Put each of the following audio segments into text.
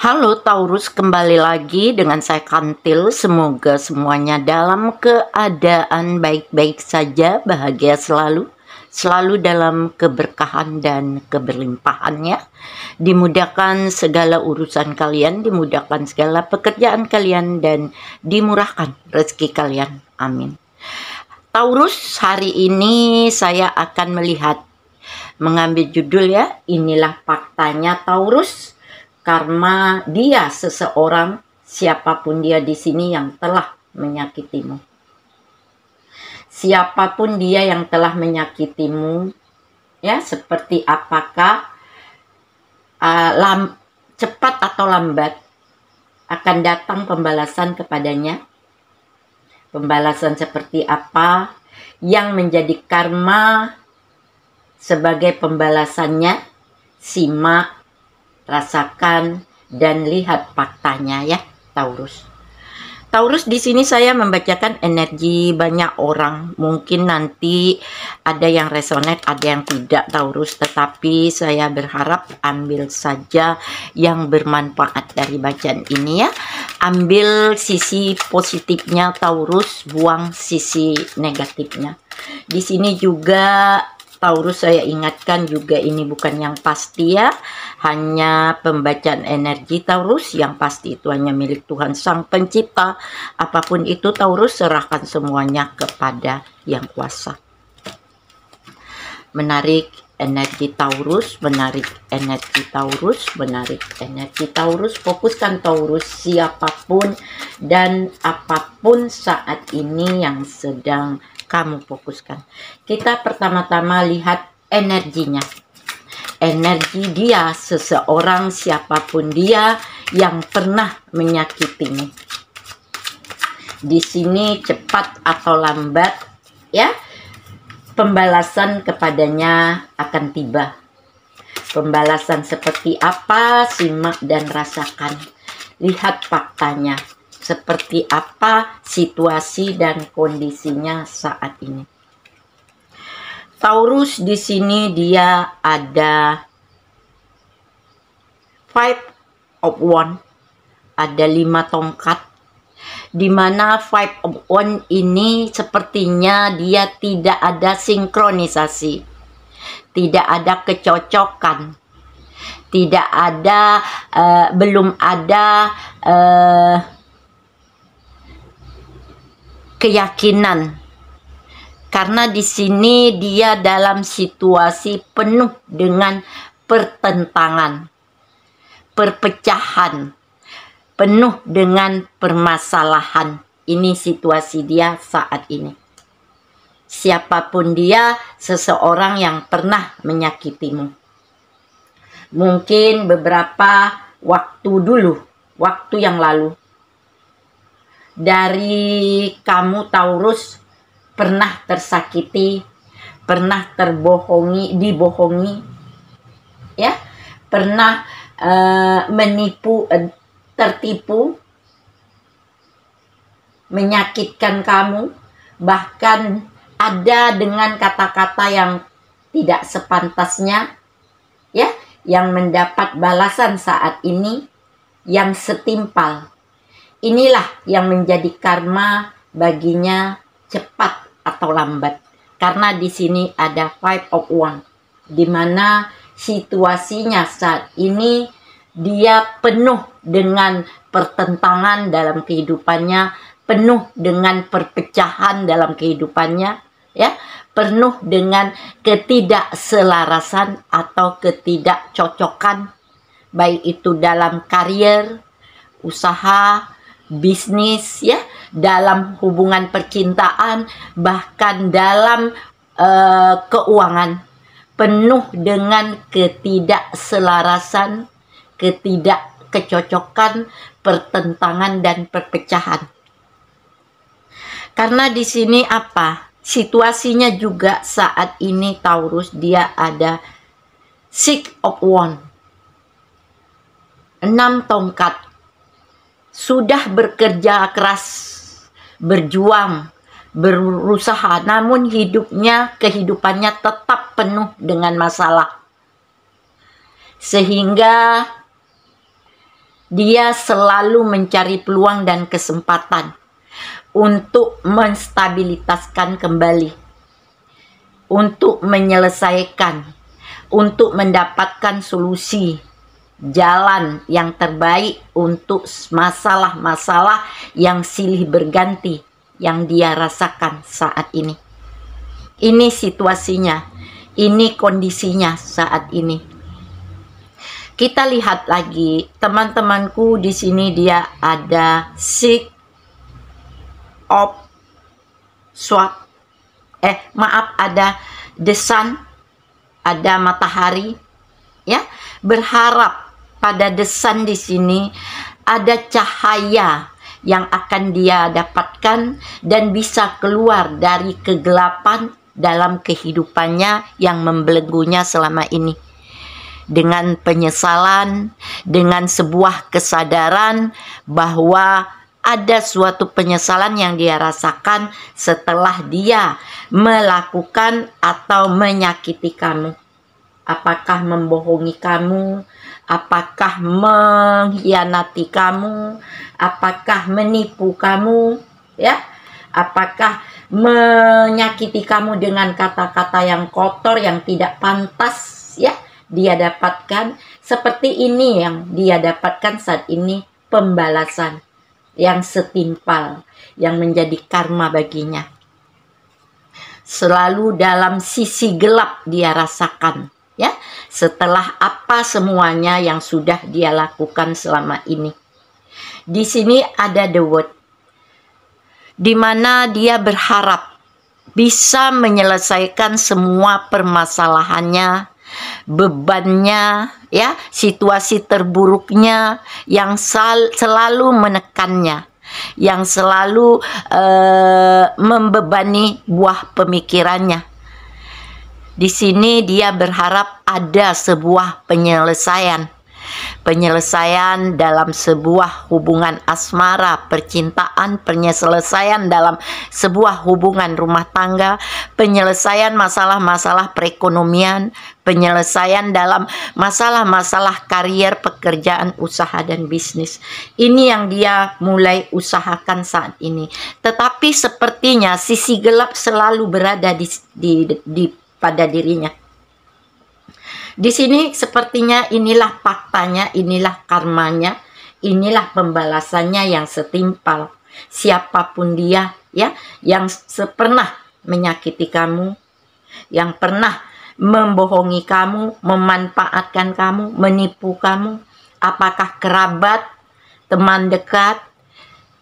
Halo Taurus, kembali lagi dengan saya Kantil. Semoga semuanya dalam keadaan baik-baik saja, bahagia selalu dalam keberkahan dan keberlimpahannya. Dimudahkan segala urusan kalian, dimudahkan segala pekerjaan kalian, dan dimurahkan rezeki kalian. Amin. Taurus, hari ini saya akan mengambil judul ya, inilah faktanya Taurus. Karena dia seseorang, siapapun dia di sini yang telah menyakitimu. Siapapun dia yang telah menyakitimu, ya, seperti apakah cepat atau lambat akan datang pembalasan kepadanya. Pembalasan seperti apa yang menjadi karma sebagai pembalasannya? Simak, rasakan, dan lihat faktanya ya, Taurus. Taurus, di sini saya membacakan energi banyak orang. Mungkin nanti ada yang resonate, ada yang tidak, Taurus. Tetapi saya berharap ambil saja yang bermanfaat dari bacaan ini ya. Ambil sisi positifnya, Taurus, buang sisi negatifnya. Di sini juga Taurus, saya ingatkan juga ini bukan yang pasti ya, hanya pembacaan energi Taurus. Yang pasti itu hanya milik Tuhan Sang Pencipta. Apapun itu Taurus, serahkan semuanya kepada Yang Kuasa. Menarik energi Taurus, menarik energi Taurus, menarik energi Taurus. Fokuskan Taurus, siapapun dan apapun saat ini yang sedang kamu fokuskan. Kita pertama-tama lihat energinya. Energi dia, seseorang, siapapun dia yang pernah menyakitimu. Di sini cepat atau lambat ya, pembalasan kepadanya akan tiba. Pembalasan seperti apa? Simak dan rasakan. Lihat faktanya. Seperti apa situasi dan kondisinya saat ini. Taurus, di sini dia ada Five of Wands, ada 5 tongkat, di mana Five of Wands ini sepertinya dia tidak ada sinkronisasi, tidak ada kecocokan, tidak ada belum ada keyakinan, karena di sini dia dalam situasi penuh dengan pertentangan, perpecahan, penuh dengan permasalahan. Ini situasi dia saat ini. Siapapun dia, seseorang yang pernah menyakitimu. Mungkin beberapa waktu yang lalu. Dari kamu Taurus pernah tersakiti, pernah dibohongi ya, pernah tertipu, menyakitkan kamu, bahkan ada dengan kata-kata yang tidak sepantasnya ya, yang mendapat balasan saat ini yang setimpal. Inilah yang menjadi karma baginya, cepat atau lambat. Karena di sini ada Five of Wands, di mana situasinya saat ini dia penuh dengan pertentangan dalam kehidupannya, penuh dengan perpecahan dalam kehidupannya, ya, penuh dengan ketidakselarasan atau ketidakcocokan, baik itu dalam karier, usaha, bisnis ya, dalam hubungan percintaan, bahkan dalam keuangan, penuh dengan ketidakselarasan, ketidakkecocokan, pertentangan dan perpecahan. Karena di sini apa? Situasinya juga saat ini Taurus, dia ada Six of Wands, 6 tongkat. Sudah bekerja keras, berjuang, berusaha, namun kehidupannya tetap penuh dengan masalah. Sehingga Dia selalu mencari peluang dan kesempatan untuk menstabilitaskan kembali, untuk menyelesaikan, untuk mendapatkan solusi, jalan yang terbaik untuk masalah-masalah yang silih berganti yang dia rasakan saat ini. Ini situasinya, ini kondisinya saat ini. Kita lihat lagi, teman-temanku di sini dia ada Six of Swords. Ada the sun, ada matahari, ya. Berharap pada the sun di sini ada cahaya yang akan dia dapatkan dan bisa keluar dari kegelapan dalam kehidupannya yang membelenggunya selama ini. Dengan penyesalan, dengan sebuah kesadaran bahwa ada suatu penyesalan yang dia rasakan setelah dia melakukan atau menyakiti kamu. Apakah membohongi kamu? Apakah mengkhianati kamu? Apakah menipu kamu? Ya? Apakah menyakiti kamu dengan kata-kata yang kotor, yang tidak pantas? Ya? Dia dapatkan seperti ini yang dia dapatkan saat ini, pembalasan yang setimpal yang menjadi karma baginya. Selalu dalam sisi gelap dia rasakan, ya, setelah apa semuanya yang sudah dia lakukan selama ini. Di sini ada the word, di mana dia berharap bisa menyelesaikan semua permasalahannya, bebannya, ya, situasi terburuknya yang selalu menekannya, yang selalu membebani buah pemikirannya. Di sini dia berharap ada sebuah penyelesaian dalam sebuah hubungan asmara, percintaan, penyelesaian dalam sebuah hubungan rumah tangga, penyelesaian masalah-masalah perekonomian, penyelesaian dalam masalah-masalah karier, pekerjaan, usaha, dan bisnis. Ini yang dia mulai usahakan saat ini. Tetapi sepertinya sisi gelap selalu berada pada dirinya. Di sini sepertinya inilah faktanya, inilah karmanya, inilah pembalasannya yang setimpal. Siapapun dia, ya, yang pernah menyakiti kamu, yang pernah membohongi kamu, memanfaatkan kamu, menipu kamu, apakah kerabat, teman dekat,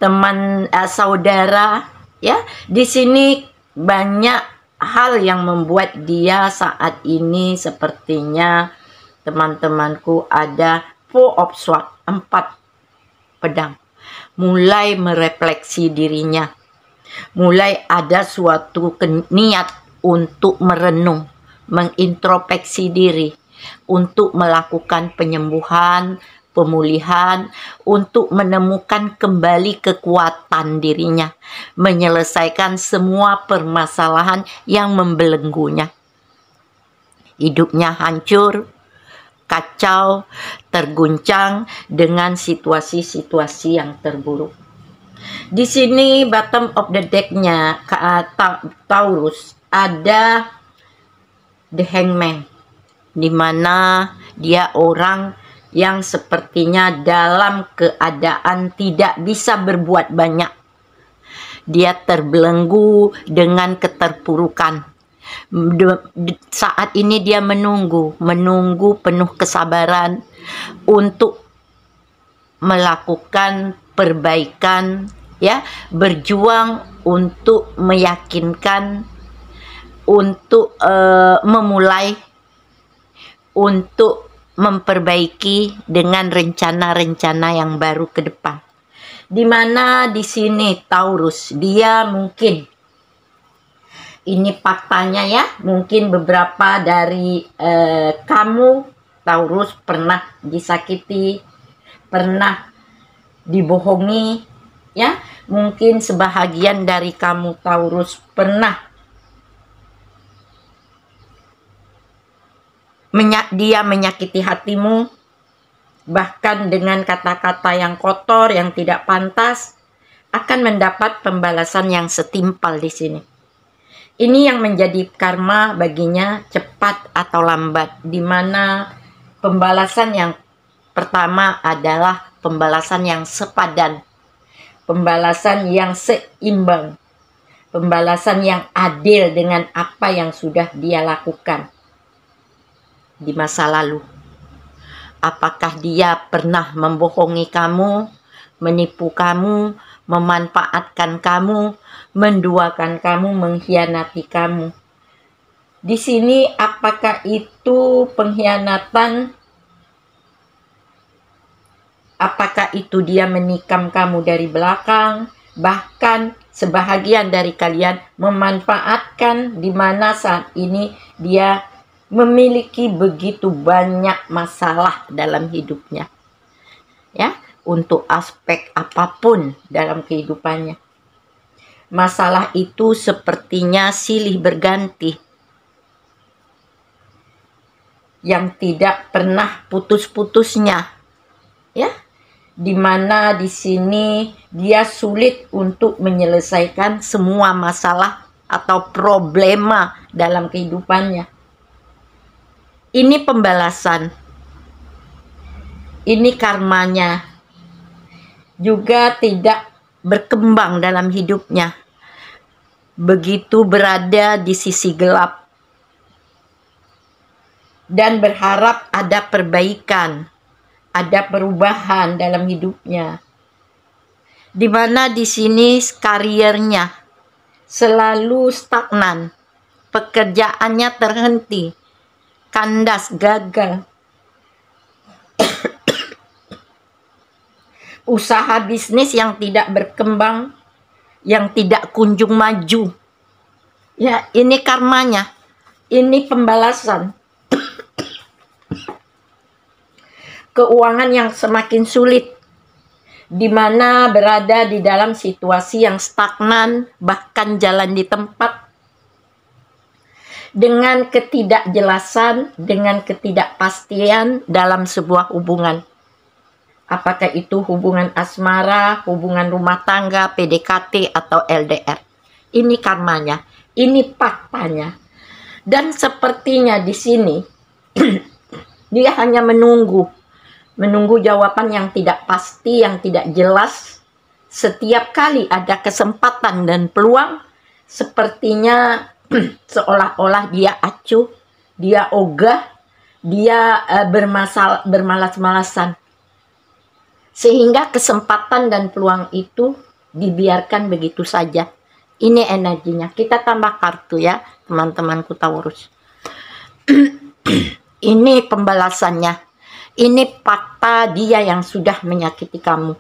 teman saudara, ya. Di sini banyak hal yang membuat dia saat ini sepertinya, teman-temanku, ada Four of Swords, 4 pedang. Mulai merefleksi dirinya, mulai ada suatu niat untuk merenung, mengintrospeksi diri, untuk melakukan penyembuhan, pemulihan, untuk menemukan kembali kekuatan dirinya, menyelesaikan semua permasalahan yang membelenggunya. Hidupnya hancur, kacau, terguncang dengan situasi-situasi yang terburuk. Di sini bottom of the deck-nya Taurus ada the hangman, di mana dia orang yang sepertinya dalam keadaan tidak bisa berbuat banyak. Dia terbelenggu dengan keterpurukan. Saat ini dia menunggu penuh kesabaran untuk melakukan perbaikan, ya, berjuang untuk meyakinkan, untuk memulai, untuk memperbaiki dengan rencana-rencana yang baru ke depan. Di mana di sini Taurus, dia mungkin, ini faktanya ya, mungkin beberapa dari kamu Taurus pernah disakiti, pernah dibohongi, ya. Mungkin sebahagian dari kamu Taurus pernah dia menyakiti hatimu, bahkan dengan kata-kata yang kotor, yang tidak pantas, akan mendapat pembalasan yang setimpal di sini. Ini yang menjadi karma baginya, cepat atau lambat, di mana pembalasan yang pertama adalah pembalasan yang sepadan, pembalasan yang seimbang, pembalasan yang adil dengan apa yang sudah dia lakukan di masa lalu. Apakah dia pernah membohongi kamu, menipu kamu, memanfaatkan kamu, menduakan kamu, mengkhianati kamu? Di sini apakah itu pengkhianatan? Apakah itu dia menikam kamu dari belakang? Bahkan sebahagian dari kalian memanfaatkan di mana saat ini dia memiliki begitu banyak masalah dalam hidupnya. Ya, untuk aspek apapun dalam kehidupannya. Masalah itu sepertinya silih berganti, yang tidak pernah putus-putusnya. Ya, di mana di sini dia sulit untuk menyelesaikan semua masalah atau problema dalam kehidupannya. Ini pembalasan, ini karmanya, juga tidak berkembang dalam hidupnya, begitu berada di sisi gelap dan berharap ada perbaikan, ada perubahan dalam hidupnya, di mana di sini karirnya selalu stagnan, pekerjaannya terhenti, kandas, gagal. Usaha bisnis yang tidak berkembang, yang tidak kunjung maju. Ya, ini karmanya. Ini pembalasan. Keuangan yang semakin sulit, di mana berada di dalam situasi yang stagnan, bahkan jalan di tempat, dengan ketidakjelasan, dengan ketidakpastian dalam sebuah hubungan. Apakah itu hubungan asmara, hubungan rumah tangga, PDKT, atau LDR. Ini karmanya, ini faktanya. Dan sepertinya di sini, dia hanya menunggu jawaban yang tidak pasti, yang tidak jelas. Setiap kali ada kesempatan dan peluang, sepertinya seolah-olah dia acuh, dia ogah, dia bermalas-malasan. Sehingga kesempatan dan peluang itu dibiarkan begitu saja. Ini energinya. Kita tambah kartu ya, teman-temanku Taurus. Ini pembalasannya. Ini fakta dia yang sudah menyakiti kamu.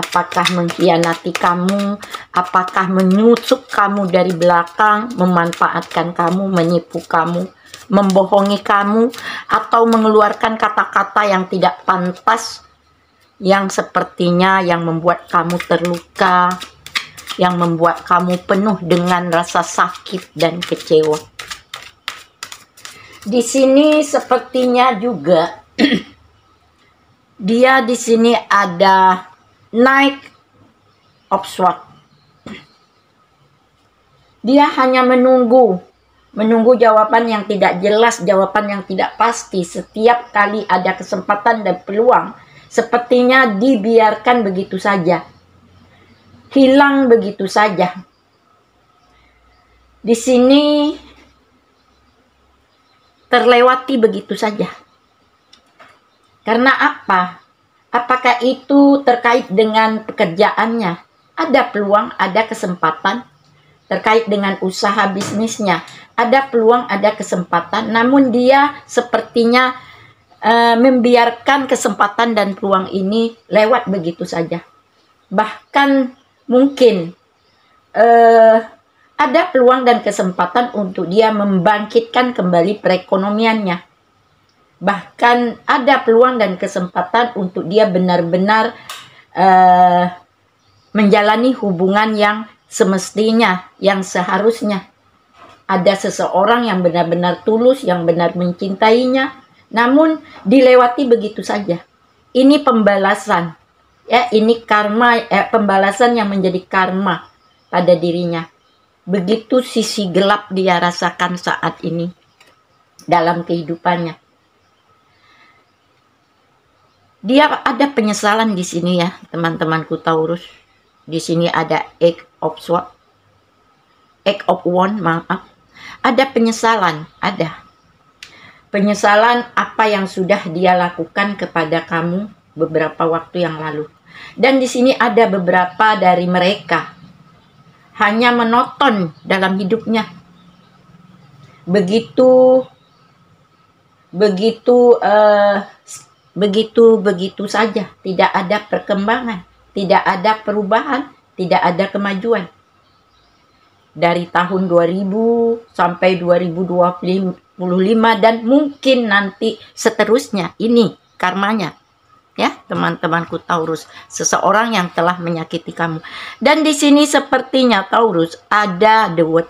Apakah mengkhianati kamu? Apakah menyusup kamu dari belakang, memanfaatkan kamu, menipu kamu, membohongi kamu, atau mengeluarkan kata-kata yang tidak pantas, yang sepertinya yang membuat kamu terluka, yang membuat kamu penuh dengan rasa sakit dan kecewa. Di sini sepertinya juga dia di sini ada Knight of Swords. Dia hanya menunggu jawaban yang tidak jelas, jawaban yang tidak pasti. Setiap kali ada kesempatan dan peluang, sepertinya dibiarkan begitu saja, hilang begitu saja. Di sini terlewati begitu saja. Karena apa? Apakah itu terkait dengan pekerjaannya? Ada peluang, ada kesempatan. Terkait dengan usaha bisnisnya, ada peluang, ada kesempatan. Namun dia sepertinya membiarkan kesempatan dan peluang ini lewat begitu saja. Bahkan mungkin ada peluang dan kesempatan untuk dia membangkitkan kembali perekonomiannya. Bahkan ada peluang dan kesempatan untuk dia benar-benar menjalani hubungan yang semestinya, yang seharusnya. Ada seseorang yang benar-benar tulus, yang benar mencintainya, namun dilewati begitu saja. Ini pembalasan. Ya, ini karma, pembalasan yang menjadi karma pada dirinya. Begitu sisi gelap dia rasakan saat ini dalam kehidupannya. Dia ada penyesalan di sini ya, teman-temanku Taurus. Di sini ada Eight of Wands, maaf. Ada penyesalan, ada. Penyesalan apa yang sudah dia lakukan kepada kamu beberapa waktu yang lalu. Dan di sini ada beberapa dari mereka hanya menonton dalam hidupnya. Begitu saja, tidak ada perkembangan, tidak ada perubahan, tidak ada kemajuan. Dari tahun 2000 sampai 2025 dan mungkin nanti seterusnya, ini karmanya. Ya, teman-temanku Taurus, seseorang yang telah menyakiti kamu. Dan di sini sepertinya Taurus ada the word.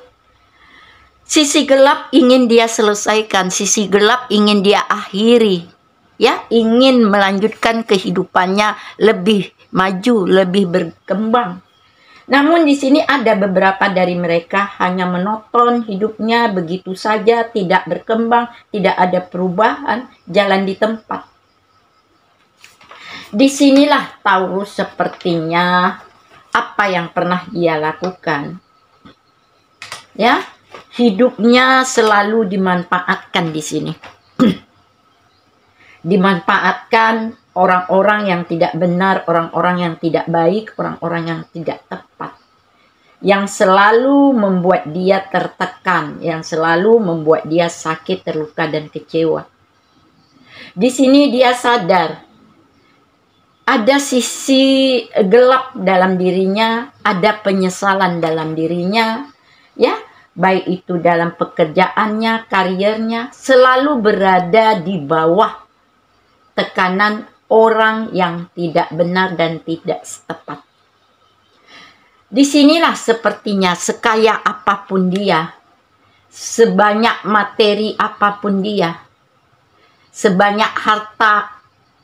Sisi gelap ingin dia selesaikan, sisi gelap ingin dia akhiri. Ya, ingin melanjutkan kehidupannya lebih maju, lebih berkembang. Namun di sini ada beberapa dari mereka hanya menonton hidupnya begitu saja, tidak berkembang, tidak ada perubahan, jalan di tempat. Disinilah Taurus sepertinya apa yang pernah dia lakukan. Ya, hidupnya selalu dimanfaatkan di sini. Dimanfaatkan orang-orang yang tidak benar, orang-orang yang tidak baik, orang-orang yang tidak tepat. Yang selalu membuat dia tertekan, yang selalu membuat dia sakit, terluka, dan kecewa. Di sini dia sadar ada sisi gelap dalam dirinya, ada penyesalan dalam dirinya, ya, baik itu dalam pekerjaannya, karirnya, selalu berada di bawah tekanan orang yang tidak benar dan tidak tepat. Disinilah sepertinya sekaya apapun dia, sebanyak materi apapun dia, sebanyak harta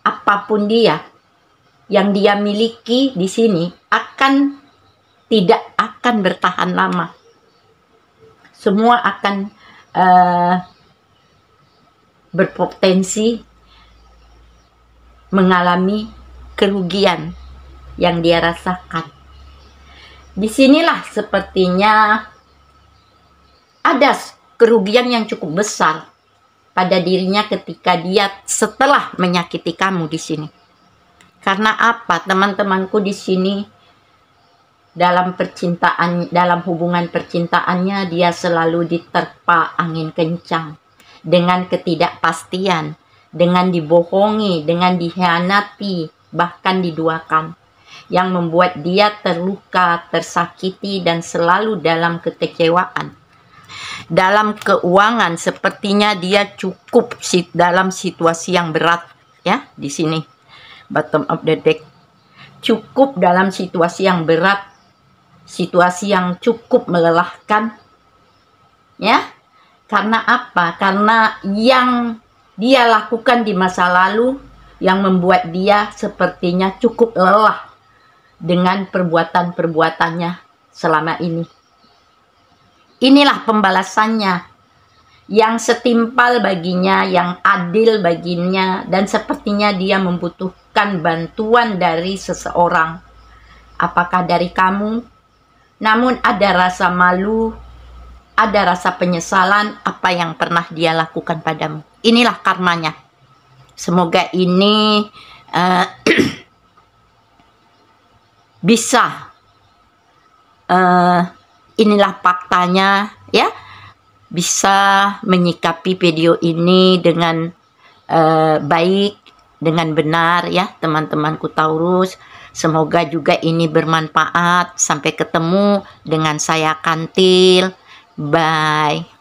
apapun dia, yang dia miliki di sini tidak akan bertahan lama. Semua akan berpotensi mengalami kerugian yang dia rasakan. Disinilah sepertinya ada kerugian yang cukup besar pada dirinya ketika dia setelah menyakiti kamu di sini. Karena apa, teman-temanku di sini dalam percintaan, dalam hubungan percintaannya dia selalu diterpa angin kencang dengan ketidakpastian, dengan dibohongi, dengan dikhianati, bahkan diduakan, yang membuat dia terluka, tersakiti, dan selalu dalam kekecewaan. Dalam keuangan sepertinya dia cukup dalam situasi yang berat, ya, di sini bottom of the deck, cukup dalam situasi yang berat, situasi yang cukup melelahkan, ya. Karena apa? Karena yang dia lakukan di masa lalu yang membuat dia sepertinya cukup lelah dengan perbuatan-perbuatannya selama ini. Inilah pembalasannya yang setimpal baginya, yang adil baginya, dan sepertinya dia membutuhkan bantuan dari seseorang. Apakah dari kamu? Namun ada rasa malu, ada rasa penyesalan apa yang pernah dia lakukan padamu. Inilah karmanya. Semoga ini bisa, inilah faktanya, ya, bisa menyikapi video ini dengan baik, dengan benar, ya, teman-temanku Taurus. Semoga juga ini bermanfaat. Sampai ketemu dengan saya Kantil. Bye.